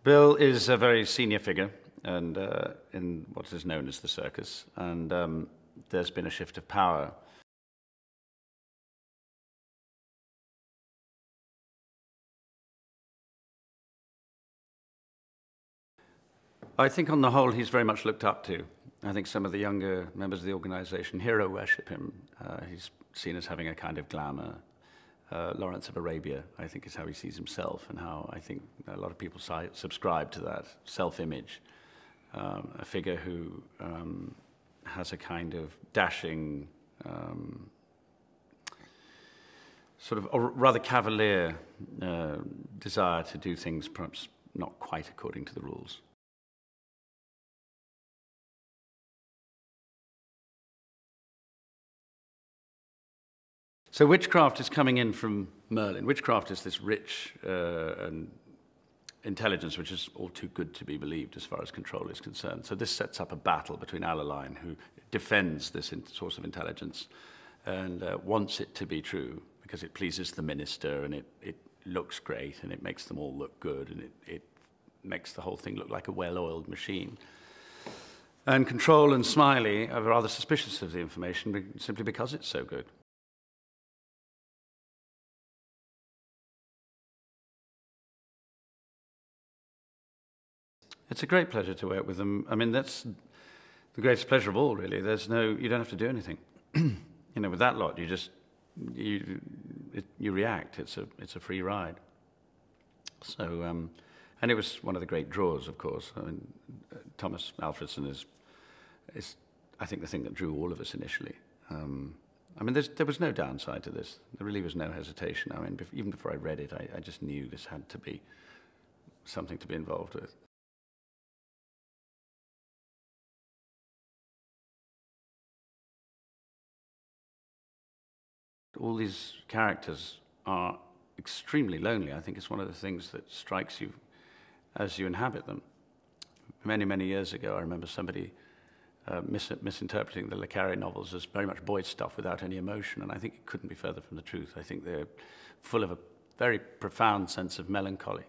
Bill is a very senior figure and in what is known as the circus, and there's been a shift of power. I think on the whole he's very much looked up to. I think some of the younger members of the organization hero worship him. He's seen as having a kind of glamour. Lawrence of Arabia, I think, is how he sees himself, and how I think a lot of people subscribe to that self-image. A figure who has a kind of dashing, sort of, or rather cavalier desire to do things perhaps not quite according to the rules. So witchcraft is coming in from Merlin. Witchcraft is this rich and intelligence which is all too good to be believed as far as control is concerned. So this sets up a battle between Alaline, who defends this source of intelligence and wants it to be true because it pleases the minister and it looks great and it makes them all look good and it makes the whole thing look like a well-oiled machine. And Control and Smiley are rather suspicious of the information simply because it's so good. It's a great pleasure to work with them. I mean, that's the greatest pleasure of all, really. You don't have to do anything. You know, with that lot, you react. It's a free ride. So, and it was one of the great draws, of course. I mean, Thomas Alfredson is, I think, the thing that drew all of us initially. I mean, there was no downside to this. There really was no hesitation. I mean, even before I read it, I just knew this had to be something to be involved with. All these characters are extremely lonely. I think it's one of the things that strikes you as you inhabit them. Many, many years ago, I remember somebody misinterpreting the Le Carré novels as very much boy stuff without any emotion, and I think it couldn't be further from the truth. I think they're full of a very profound sense of melancholy,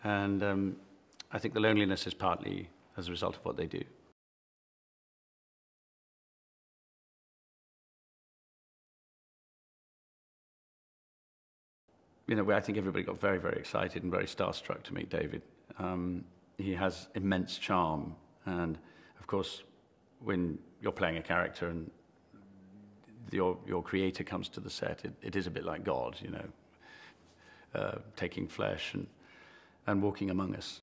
and I think the loneliness is partly as a result of what they do. You know, I think everybody got very, very excited and very starstruck to meet David. He has immense charm, and of course, when you're playing a character and your creator comes to the set, it is a bit like God, you know, taking flesh and walking among us.